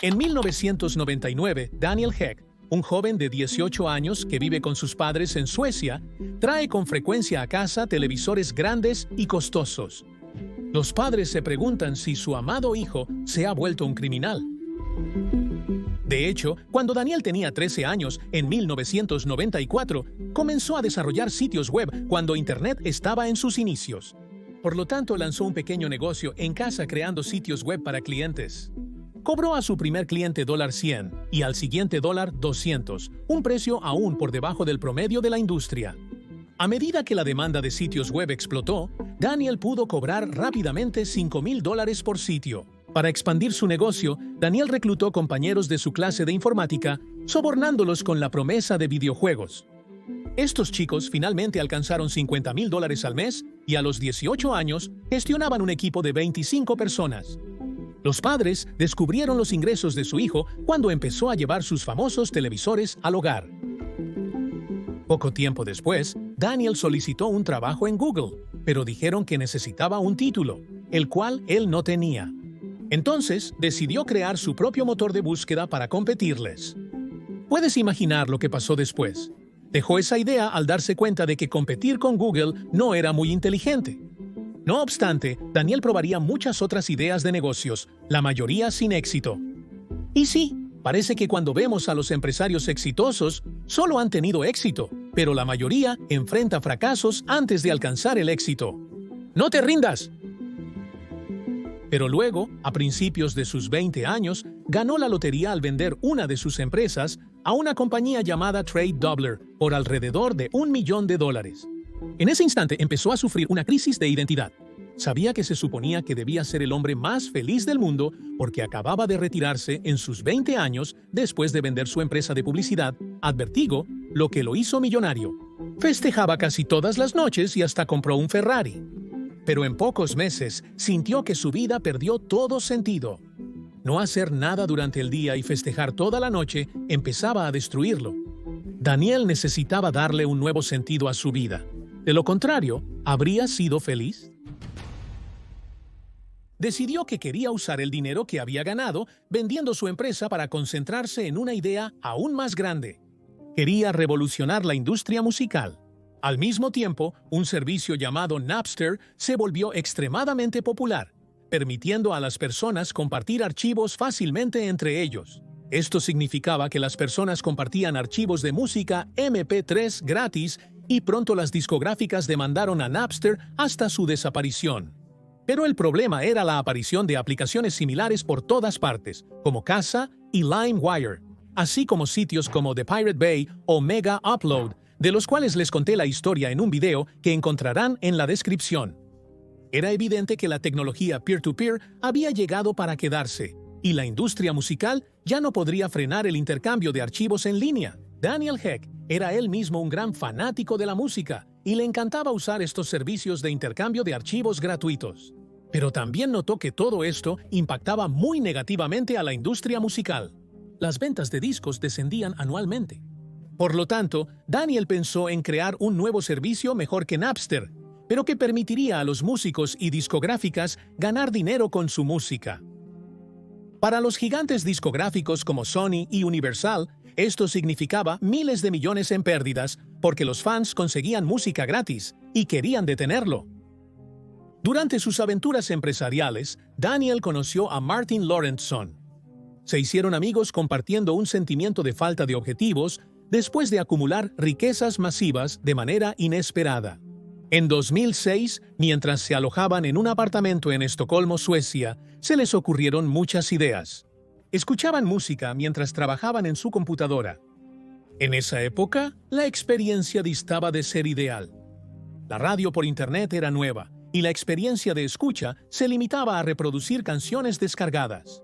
En 1999, Daniel Ek, un joven de 18 años que vive con sus padres en Suecia, trae con frecuencia a casa televisores grandes y costosos. Los padres se preguntan si su amado hijo se ha vuelto un criminal. De hecho, cuando Daniel tenía 13 años, en 1994, comenzó a desarrollar sitios web cuando Internet estaba en sus inicios. Por lo tanto, lanzó un pequeño negocio en casa creando sitios web para clientes. Cobró a su primer cliente $100 y al siguiente $200, un precio aún por debajo del promedio de la industria. A medida que la demanda de sitios web explotó, Daniel pudo cobrar rápidamente $5,000 por sitio. Para expandir su negocio, Daniel reclutó compañeros de su clase de informática, sobornándolos con la promesa de videojuegos. Estos chicos finalmente alcanzaron $50,000 al mes y a los 18 años gestionaban un equipo de 25 personas. Los padres descubrieron los ingresos de su hijo cuando empezó a llevar sus famosos televisores al hogar. Poco tiempo después, Daniel solicitó un trabajo en Google, pero dijeron que necesitaba un título, el cual él no tenía. Entonces, decidió crear su propio motor de búsqueda para competirles. ¿Puedes imaginar lo que pasó después? Dejó esa idea al darse cuenta de que competir con Google no era muy inteligente. No obstante, Daniel probaría muchas otras ideas de negocios, la mayoría sin éxito. Y sí, parece que cuando vemos a los empresarios exitosos, solo han tenido éxito, pero la mayoría enfrenta fracasos antes de alcanzar el éxito. ¡No te rindas! Pero luego, a principios de sus 20 años, ganó la lotería al vender una de sus empresas a una compañía llamada Trade Doubler por alrededor de $1 millón. En ese instante empezó a sufrir una crisis de identidad. Sabía que se suponía que debía ser el hombre más feliz del mundo porque acababa de retirarse en sus 20 años después de vender su empresa de publicidad, Advertigo, lo que lo hizo millonario. Festejaba casi todas las noches y hasta compró un Ferrari. Pero en pocos meses sintió que su vida perdió todo sentido. No hacer nada durante el día y festejar toda la noche empezaba a destruirlo. Daniel necesitaba darle un nuevo sentido a su vida. De lo contrario, ¿habría sido feliz? Decidió que quería usar el dinero que había ganado vendiendo su empresa para concentrarse en una idea aún más grande. Quería revolucionar la industria musical. Al mismo tiempo, un servicio llamado Napster se volvió extremadamente popular, permitiendo a las personas compartir archivos fácilmente entre ellos. Esto significaba que las personas compartían archivos de música MP3 gratis y pronto las discográficas demandaron a Napster hasta su desaparición. Pero el problema era la aparición de aplicaciones similares por todas partes, como Kazaa y LimeWire, así como sitios como The Pirate Bay o Mega Upload, de los cuales les conté la historia en un video que encontrarán en la descripción. Era evidente que la tecnología peer-to-peer había llegado para quedarse, y la industria musical ya no podría frenar el intercambio de archivos en línea. Daniel Ek era él mismo un gran fanático de la música, y le encantaba usar estos servicios de intercambio de archivos gratuitos. Pero también notó que todo esto impactaba muy negativamente a la industria musical. Las ventas de discos descendían anualmente. Por lo tanto, Daniel pensó en crear un nuevo servicio mejor que Napster, pero que permitiría a los músicos y discográficas ganar dinero con su música. Para los gigantes discográficos como Sony y Universal, esto significaba miles de millones en pérdidas porque los fans conseguían música gratis y querían detenerlo. Durante sus aventuras empresariales, Daniel conoció a Martin Lorentzon. Se hicieron amigos compartiendo un sentimiento de falta de objetivos después de acumular riquezas masivas de manera inesperada. En 2006, mientras se alojaban en un apartamento en Estocolmo, Suecia, se les ocurrieron muchas ideas. Escuchaban música mientras trabajaban en su computadora. En esa época, la experiencia distaba de ser ideal. La radio por internet era nueva, y la experiencia de escucha se limitaba a reproducir canciones descargadas.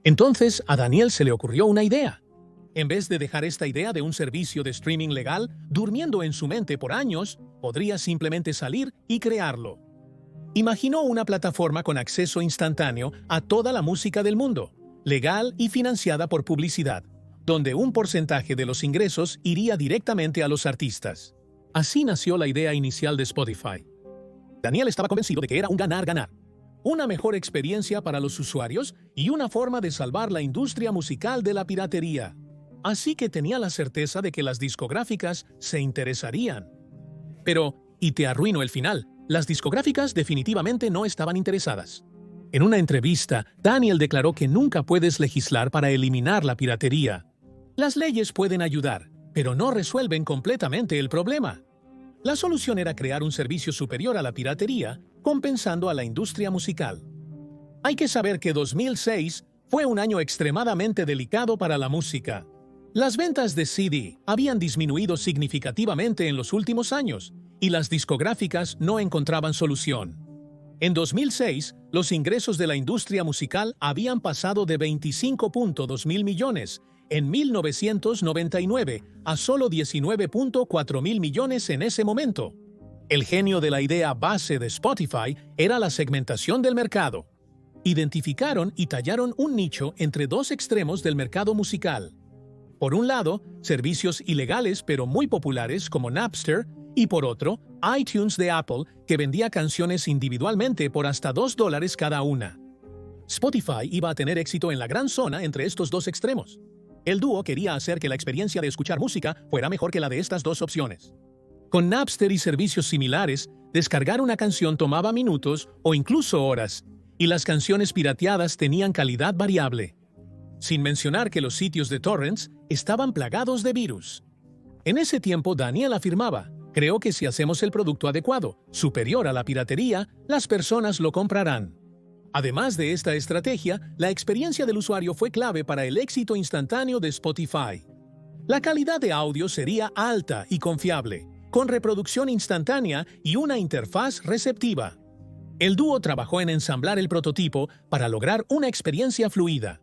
Entonces, a Daniel se le ocurrió una idea. En vez de dejar esta idea de un servicio de streaming legal durmiendo en su mente por años, podría simplemente salir y crearlo. Imaginó una plataforma con acceso instantáneo a toda la música del mundo, legal y financiada por publicidad, donde un porcentaje de los ingresos iría directamente a los artistas. Así nació la idea inicial de Spotify. Daniel estaba convencido de que era un ganar-ganar. una mejor experiencia para los usuarios y una forma de salvar la industria musical de la piratería. Así que tenía la certeza de que las discográficas se interesarían. Pero, y te arruino el final, las discográficas definitivamente no estaban interesadas. En una entrevista, Daniel declaró que nunca puedes legislar para eliminar la piratería. Las leyes pueden ayudar, pero no resuelven completamente el problema. La solución era crear un servicio superior a la piratería, compensando a la industria musical. Hay que saber que 2006 fue un año extremadamente delicado para la música. Las ventas de CD habían disminuido significativamente en los últimos años, y las discográficas no encontraban solución. En 2006, los ingresos de la industria musical habían pasado de 25.2 mil millones en 1999 a solo 19.4 mil millones en ese momento. El genio de la idea base de Spotify era la segmentación del mercado. Identificaron y tallaron un nicho entre dos extremos del mercado musical. Por un lado, servicios ilegales pero muy populares como Napster, y por otro, iTunes de Apple, que vendía canciones individualmente por hasta $2 cada una. Spotify iba a tener éxito en la gran zona entre estos dos extremos. El dúo quería hacer que la experiencia de escuchar música fuera mejor que la de estas dos opciones. Con Napster y servicios similares, descargar una canción tomaba minutos o incluso horas, y las canciones pirateadas tenían calidad variable. Sin mencionar que los sitios de torrents estaban plagados de virus. En ese tiempo, Daniel afirmaba: "Creo que si hacemos el producto adecuado, superior a la piratería, las personas lo comprarán". Además de esta estrategia, la experiencia del usuario fue clave para el éxito instantáneo de Spotify. La calidad de audio sería alta y confiable, con reproducción instantánea y una interfaz receptiva. El dúo trabajó en ensamblar el prototipo para lograr una experiencia fluida.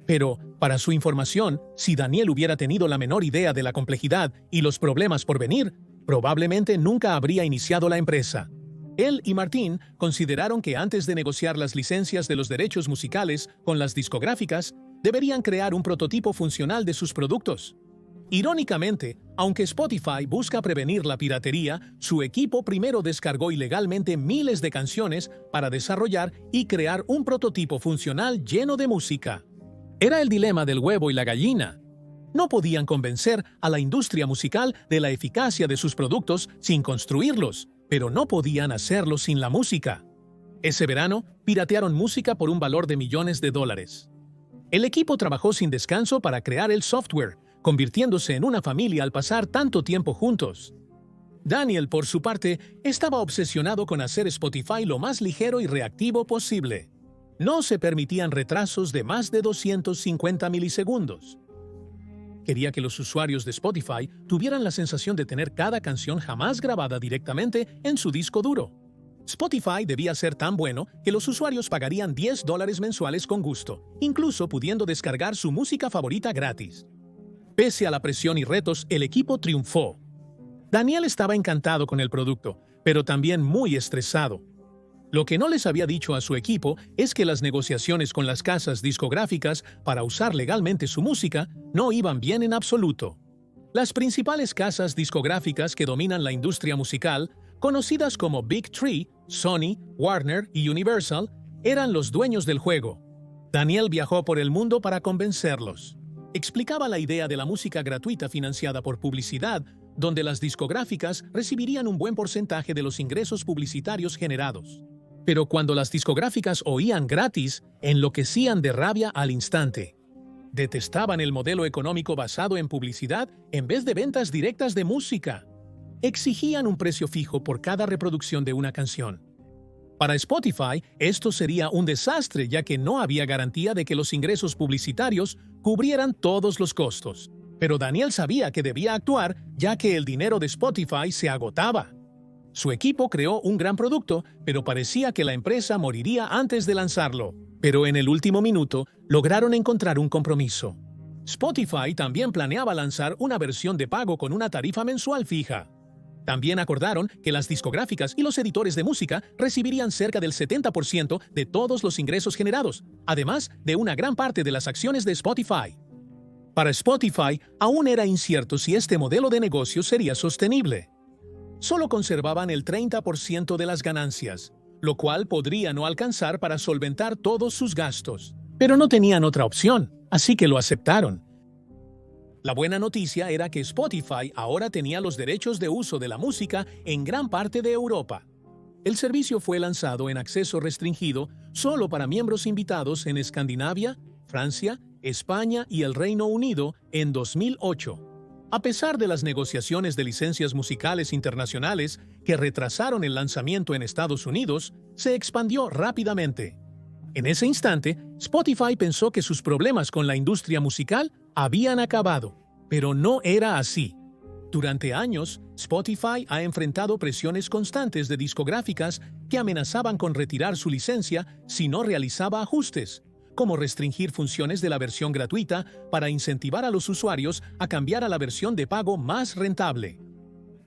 Pero, para su información, si Daniel hubiera tenido la menor idea de la complejidad y los problemas por venir, probablemente nunca habría iniciado la empresa. Él y Martín consideraron que antes de negociar las licencias de los derechos musicales con las discográficas, deberían crear un prototipo funcional de sus productos. Irónicamente, aunque Spotify busca prevenir la piratería, su equipo primero descargó ilegalmente miles de canciones para desarrollar y crear un prototipo funcional lleno de música. Era el dilema del huevo y la gallina. No podían convencer a la industria musical de la eficacia de sus productos sin construirlos, pero no podían hacerlo sin la música. Ese verano, piratearon música por un valor de millones de dólares. El equipo trabajó sin descanso para crear el software, convirtiéndose en una familia al pasar tanto tiempo juntos. Daniel, por su parte, estaba obsesionado con hacer Spotify lo más ligero y reactivo posible. No se permitían retrasos de más de 250 milisegundos. Quería que los usuarios de Spotify tuvieran la sensación de tener cada canción jamás grabada directamente en su disco duro. Spotify debía ser tan bueno que los usuarios pagarían $10 mensuales con gusto, incluso pudiendo descargar su música favorita gratis. Pese a la presión y retos, el equipo triunfó. Daniel estaba encantado con el producto, pero también muy estresado. Lo que no les había dicho a su equipo es que las negociaciones con las casas discográficas para usar legalmente su música no iban bien en absoluto. Las principales casas discográficas que dominan la industria musical, conocidas como Big Three, Sony, Warner y Universal, eran los dueños del juego. Daniel viajó por el mundo para convencerlos. Explicaba la idea de la música gratuita financiada por publicidad, donde las discográficas recibirían un buen porcentaje de los ingresos publicitarios generados. Pero cuando las discográficas oían gratis, enloquecían de rabia al instante. Detestaban el modelo económico basado en publicidad en vez de ventas directas de música. Exigían un precio fijo por cada reproducción de una canción. Para Spotify, esto sería un desastre, ya que no había garantía de que los ingresos publicitarios cubrieran todos los costos. Pero Daniel sabía que debía actuar, ya que el dinero de Spotify se agotaba. Su equipo creó un gran producto, pero parecía que la empresa moriría antes de lanzarlo. Pero en el último minuto, lograron encontrar un compromiso. Spotify también planeaba lanzar una versión de pago con una tarifa mensual fija. También acordaron que las discográficas y los editores de música recibirían cerca del 70% de todos los ingresos generados, además de una gran parte de las acciones de Spotify. Para Spotify, aún era incierto si este modelo de negocio sería sostenible. Solo conservaban el 30% de las ganancias, lo cual podría no alcanzar para solventar todos sus gastos. Pero no tenían otra opción, así que lo aceptaron. La buena noticia era que Spotify ahora tenía los derechos de uso de la música en gran parte de Europa. El servicio fue lanzado en acceso restringido solo para miembros invitados en Escandinavia, Francia, España y el Reino Unido en 2008. A pesar de las negociaciones de licencias musicales internacionales que retrasaron el lanzamiento en Estados Unidos, se expandió rápidamente. En ese instante, Spotify pensó que sus problemas con la industria musical habían acabado, pero no era así. Durante años, Spotify ha enfrentado presiones constantes de discográficas que amenazaban con retirar su licencia si no realizaba ajustes, como restringir funciones de la versión gratuita para incentivar a los usuarios a cambiar a la versión de pago más rentable.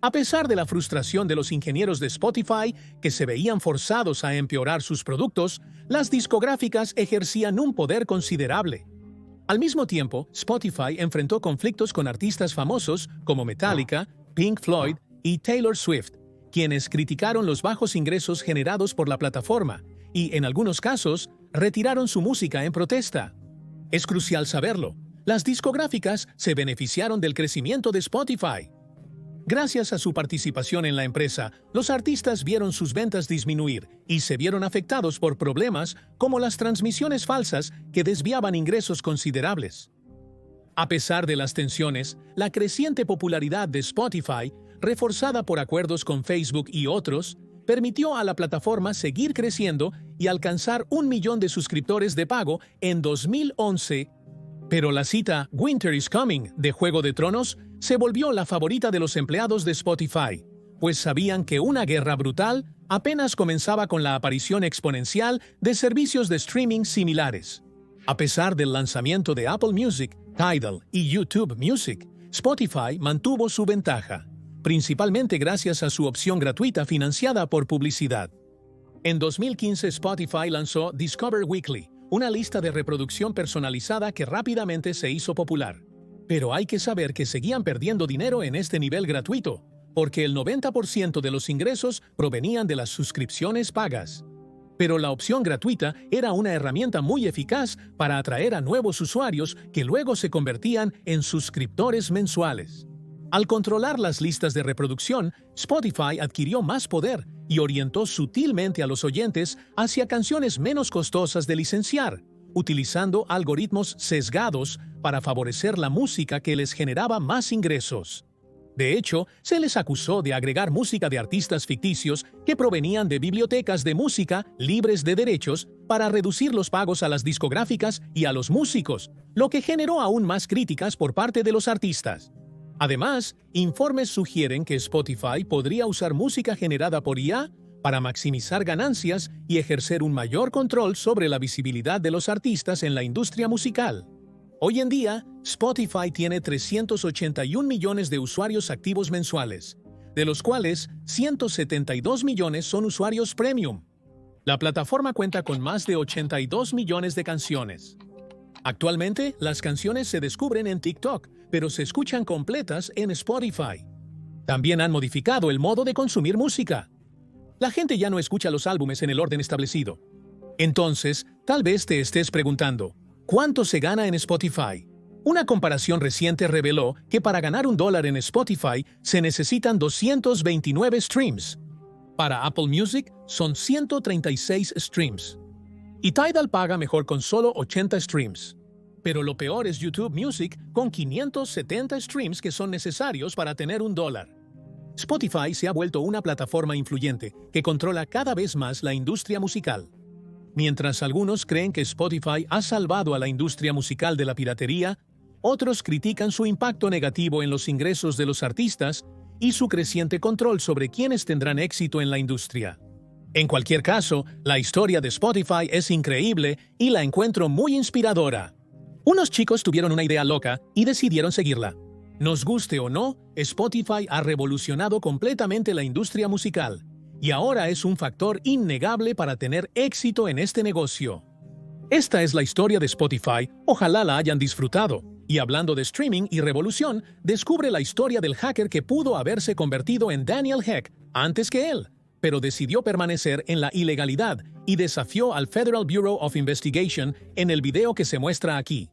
A pesar de la frustración de los ingenieros de Spotify, que se veían forzados a empeorar sus productos, las discográficas ejercían un poder considerable. Al mismo tiempo, Spotify enfrentó conflictos con artistas famosos como Metallica, Pink Floyd y Taylor Swift, quienes criticaron los bajos ingresos generados por la plataforma y, en algunos casos, retiraron su música en protesta. Es crucial saberlo, las discográficas se beneficiaron del crecimiento de Spotify. Gracias a su participación en la empresa, los artistas vieron sus ventas disminuir y se vieron afectados por problemas como las transmisiones falsas que desviaban ingresos considerables. A pesar de las tensiones, la creciente popularidad de Spotify, reforzada por acuerdos con Facebook y otros, permitió a la plataforma seguir creciendo y alcanzar 1 millón de suscriptores de pago en 2011. Pero la cita "Winter is Coming" de Juego de Tronos se volvió la favorita de los empleados de Spotify, pues sabían que una guerra brutal apenas comenzaba con la aparición exponencial de servicios de streaming similares. A pesar del lanzamiento de Apple Music, Tidal y YouTube Music, Spotify mantuvo su ventaja, principalmente gracias a su opción gratuita financiada por publicidad. En 2015, Spotify lanzó Discover Weekly, una lista de reproducción personalizada que rápidamente se hizo popular. Pero hay que saber que seguían perdiendo dinero en este nivel gratuito, porque el 90% de los ingresos provenían de las suscripciones pagas. Pero la opción gratuita era una herramienta muy eficaz para atraer a nuevos usuarios que luego se convertían en suscriptores mensuales. Al controlar las listas de reproducción, Spotify adquirió más poder y orientó sutilmente a los oyentes hacia canciones menos costosas de licenciar, utilizando algoritmos sesgados para favorecer la música que les generaba más ingresos. De hecho, se les acusó de agregar música de artistas ficticios que provenían de bibliotecas de música libres de derechos para reducir los pagos a las discográficas y a los músicos, lo que generó aún más críticas por parte de los artistas. Además, informes sugieren que Spotify podría usar música generada por IA para maximizar ganancias y ejercer un mayor control sobre la visibilidad de los artistas en la industria musical. Hoy en día, Spotify tiene 381 millones de usuarios activos mensuales, de los cuales 172 millones son usuarios premium. La plataforma cuenta con más de 82 millones de canciones. Actualmente, las canciones se descubren en TikTok, pero se escuchan completas en Spotify. También han modificado el modo de consumir música. La gente ya no escucha los álbumes en el orden establecido. Entonces, tal vez te estés preguntando, ¿cuánto se gana en Spotify? Una comparación reciente reveló que para ganar $1 en Spotify se necesitan 229 streams. Para Apple Music son 136 streams. Y Tidal paga mejor con solo 80 streams. Pero lo peor es YouTube Music con 570 streams que son necesarios para tener $1. Spotify se ha vuelto una plataforma influyente que controla cada vez más la industria musical. Mientras algunos creen que Spotify ha salvado a la industria musical de la piratería, otros critican su impacto negativo en los ingresos de los artistas y su creciente control sobre quienes tendrán éxito en la industria. En cualquier caso, la historia de Spotify es increíble y la encuentro muy inspiradora. Unos chicos tuvieron una idea loca y decidieron seguirla. Nos guste o no, Spotify ha revolucionado completamente la industria musical y ahora es un factor innegable para tener éxito en este negocio. Esta es la historia de Spotify, ojalá la hayan disfrutado. Y hablando de streaming y revolución, descubre la historia del hacker que pudo haberse convertido en Daniel Heck antes que él. pero decidió permanecer en la ilegalidad y desafió al Federal Bureau of Investigation en el video que se muestra aquí.